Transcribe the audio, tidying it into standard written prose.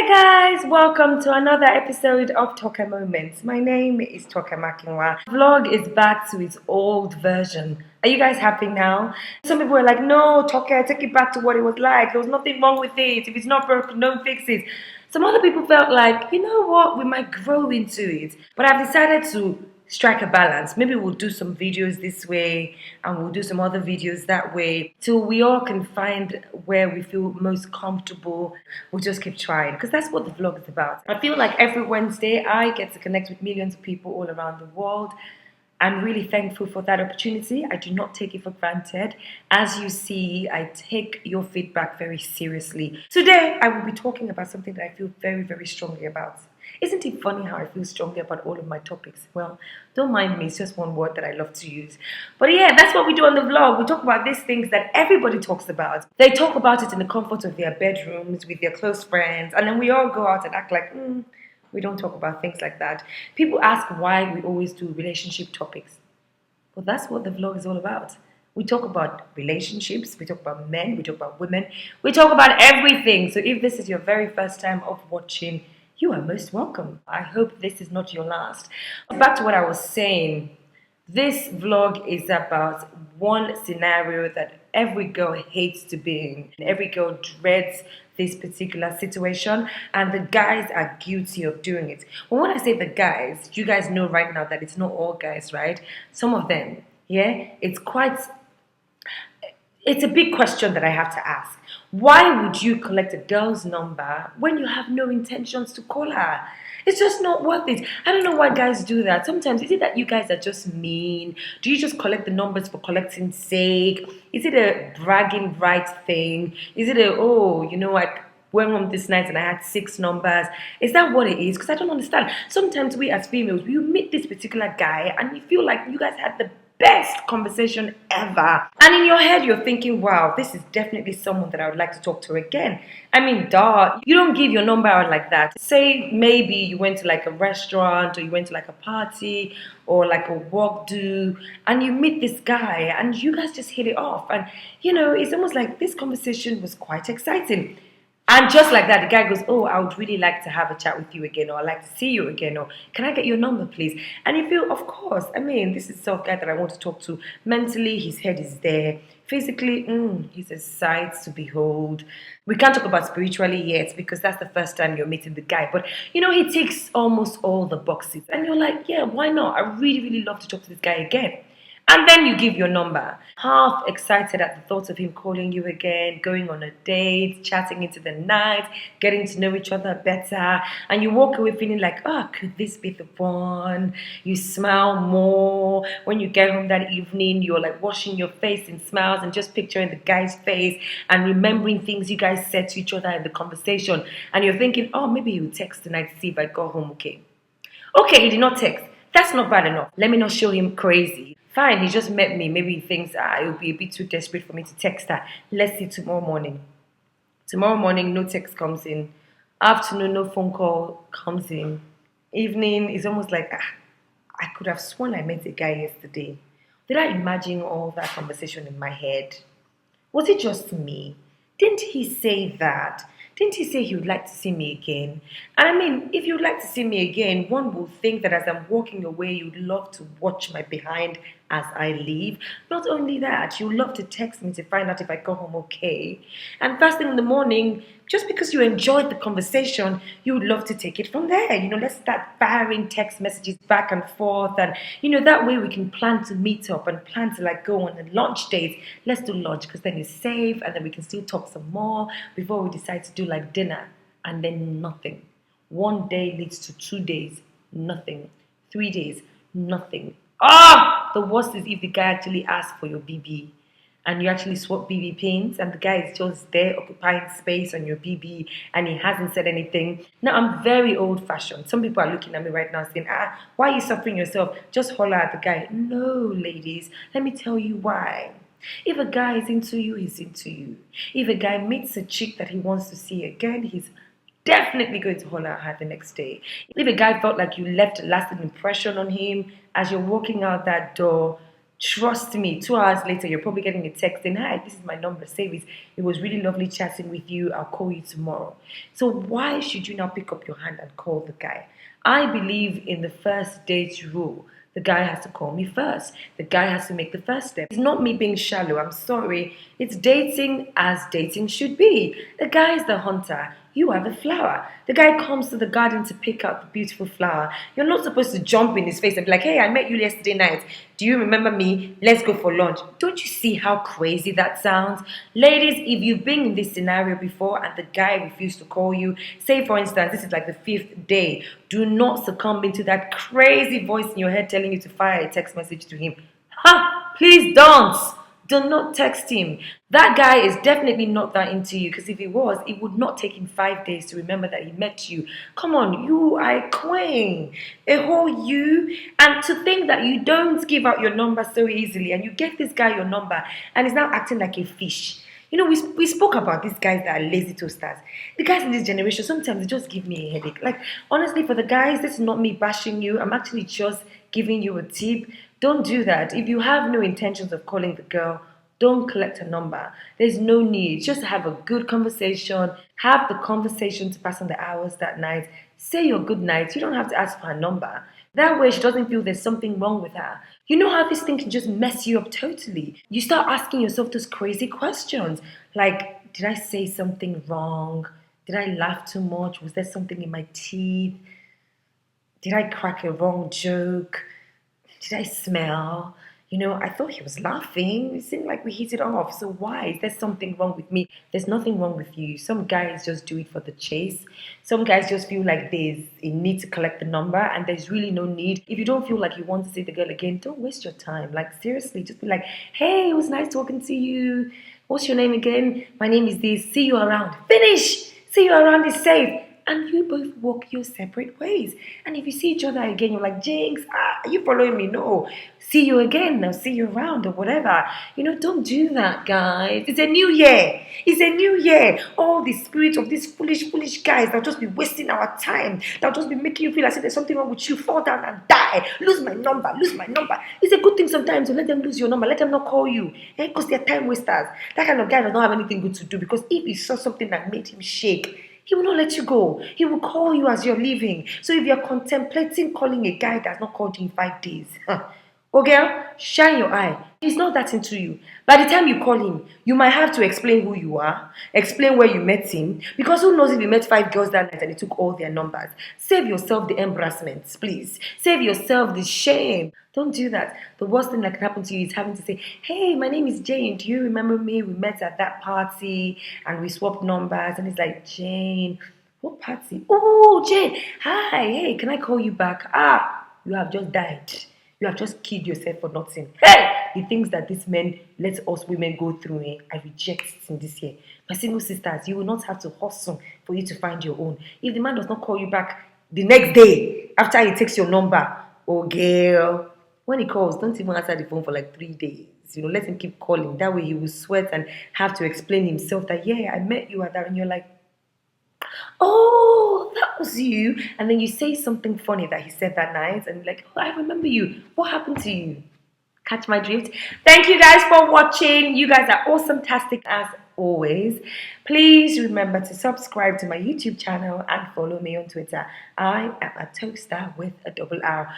Guys, welcome to another episode of TokeMoments. My name is TokeMakinwa. The vlog is back to its old version. Are you guys happy now? Some people were like, no, Toke, take it back to what it was like. There was nothing wrong with it. If it's not broken, don't fix it. Some other people felt like, you know what, we might grow into it. But I've decided to strike a balance. Maybe we'll do some videos this way and we'll do some other videos that way till we all can find where we feel most comfortable. We'll just keep trying because that's what the vlog is about. I feel like every Wednesday I get to connect with millions of people all around the world. I'm really thankful for that opportunity. I do not take it for granted. As you see, I take your feedback very seriously. Today, I will be talking about something that I feel very, very strongly about. Isn't it funny how I feel strongly about all of my topics? Well, don't mind me, it's just one word that I love to use. But yeah, that's what we do on the vlog. We talk about these things that everybody talks about. They talk about it in the comfort of their bedrooms, with their close friends, and then we all go out and act like, we don't talk about things like that. People ask why we always do relationship topics. Well, that's what the vlog is all about. We talk about relationships, we talk about men, we talk about women, we talk about everything. So if this is your very first time of watching, you are most welcome. I hope this is not your last. Back to what I was saying. This vlog is about one scenario that every girl hates to be in. Every girl dreads this particular situation, and the guys are guilty of doing it. Well, when I say the guys, you guys know right now that it's not all guys, right? Some of them, yeah? It's a big question that I have to ask. Why would you collect a girl's number when you have no intentions to call her? It's just not worth it. I don't know why guys do that. Sometimes, is it that you guys are just mean? Do you just collect the numbers for collecting sake? Is it a bragging right thing? Is it I went home this night and I had 6 numbers? Is that what it is? Because I don't understand. Sometimes we as females, you meet this particular guy and you feel like you guys had the best conversation ever. And in your head, you're thinking, wow, this is definitely someone that I would like to talk to again. I mean, duh, you don't give your number out like that. Say maybe you went to like a restaurant or you went to like a party or like a walk do and you meet this guy and you guys just hit it off. And, it's almost like this conversation was quite exciting. And just like that, the guy goes, oh, I would really like to have a chat with you again, or I'd like to see you again, or can I get your number, please? And you feel, of course, this is some guy that I want to talk to. Mentally, his head is there. Physically, he's a sight to behold. We can't talk about spiritually yet because that's the first time you're meeting the guy. But, he ticks almost all the boxes. And you're like, yeah, why not? I really, really love to talk to this guy again. And then you give your number, half excited at the thought of him calling you again, going on a date, chatting into the night, getting to know each other better. And you walk away feeling like, could this be the one? You smile more. When you get home that evening, you're like washing your face in smiles and just picturing the guy's face and remembering things you guys said to each other in the conversation. And you're thinking, maybe he'll text tonight to see if I got home okay. Okay, he did not text. That's not bad enough. Let me not show him crazy. Fine, he just met me. Maybe he thinks it will be a bit too desperate for me to text her. Let's see tomorrow morning. Tomorrow morning, no text comes in. Afternoon, no phone call comes in. Evening is almost like, I could have sworn I met a guy yesterday. Did I imagine all that conversation in my head? Was it just me? Didn't he say that? Didn't he say he would like to see me again? And if you'd like to see me again, one will think that as I'm walking away, you'd love to watch my behind as I leave. Not only that, you'd love to text me to find out if I got home okay. And first thing in the morning, just because you enjoyed the conversation, you would love to take it from there. Let's start firing text messages back and forth. And, that way we can plan to meet up and plan to go on a lunch date. Let's do lunch because then it's safe and then we can still talk some more before we decide to do dinner. And then nothing. 1 day leads to 2 days, nothing. 3 days, nothing. The worst is if the guy actually asks for your BB and you actually swap BB pins and the guy is just there occupying space on your BB and he hasn't said anything. Now, I'm very old-fashioned. Some people are looking at me right now saying, why are you suffering yourself? Just holler at the guy. No, ladies, let me tell you why. If a guy is into you, he's into you. If a guy meets a chick that he wants to see again, he's definitely going to holler at her the next day. If a guy felt like you left a lasting impression on him, as you're walking out that door, Trust me, 2 hours later, you're probably getting a text saying, "Hi, this is my number, save it. It was really lovely chatting with you. I'll call you tomorrow." So, why should you now pick up your hand and call the guy? I believe in the first date rule. The guy has to call me first. The guy has to make the first step. It's not me being shallow. I'm sorry. It's dating as dating should be. The guy is the hunter. You are the flower. The guy comes to the garden to pick out the beautiful flower. You're not supposed to jump in his face and be like, "Hey, I met you yesterday night. Do you remember me? Let's go for lunch." Don't you see how crazy that sounds? Ladies, if you've been in this scenario before and the guy refused to call you, say for instance, this is like the 5th day, do not succumb into that crazy voice in your head telling you to fire a text message to him. Ha! Please don't! Do not text him. That guy is definitely not that into you, because if he was, it would not take him 5 days to remember that he met you. Come on, you are a queen, a whole you. And to think that you don't give out your number so easily and you get this guy your number and he's now acting like a fish. You know, we spoke about these guys that are lazy toasters. The guys in this generation, sometimes they just give me a headache. Like, honestly, for the guys, this is not me bashing you. I'm actually just giving you a tip. Don't do that. If you have no intentions of calling the girl, don't collect a number. There's no need. Just have a good conversation. Have the conversation to pass on the hours that night. Say your good night. You don't have to ask for her number. That way she doesn't feel there's something wrong with her. You know how this thing can just mess you up totally. You start asking yourself those crazy questions. Like, did I say something wrong? Did I laugh too much? Was there something in my teeth? Did I crack a wrong joke? Did I smell? You know, I thought he was laughing. It seemed like we hit it off. So why? Is there something wrong with me? There's nothing wrong with you. Some guys just do it for the chase. Some guys just feel like there's a need to collect the number and there's really no need. If you don't feel like you want to see the girl again, don't waste your time. Like, seriously, just be like, "Hey, it was nice talking to you. What's your name again? My name is this. See you around." Finish! See you around is safe. And you both walk your separate ways. And if you see each other again, you're like, "Jinx, are you following me?" No. See you again. I'll see you around or whatever. You know, don't do that, guys. It's a new year. It's a new year. All the spirit of these foolish guys that'll just be wasting our time. That'll just be making you feel as if there's something wrong with you. Fall down and die. Lose my number. Lose my number. It's a good thing sometimes to let them lose your number. Let them not call you. Because they're time wasters. That kind of guy does not have anything good to do, because if he saw something that made him shake, he will not let you go. He will call you as you're leaving. So if you're contemplating calling a guy that's not called you in 5 days, oh girl, shine your eye. He's not that into you. By the time you call him, you might have to explain who you are, explain where you met him, because who knows if you met 5 girls that night and he took all their numbers. Save yourself the embarrassment, please. Save yourself the shame. Don't do that. The worst thing that can happen to you is having to say, "Hey, my name is Jane. Do you remember me? We met at that party and we swapped numbers." And it's like, "Jane, what party? Oh, Jane. Hi, hey, can I call you back?" You have just died. You have just killed yourself for nothing. Hey! The things that these men let us women go through, I reject it in this year. My single sisters, you will not have to hustle for you to find your own. If the man does not call you back the next day after he takes your number, oh girl, when he calls, don't even answer the phone for like 3 days. You know, let him keep calling. That way he will sweat and have to explain himself that, "Yeah, I met you at that," and you're like, "Oh, that was you." And then you say something funny that he said that night, and you're like, "Oh, I remember you. What happened to you?" Catch my drift? Thank you guys for watching. You guys are awesome-tastic as always. Please remember to subscribe to my YouTube channel and follow me on Twitter. I am a toaster with a double R.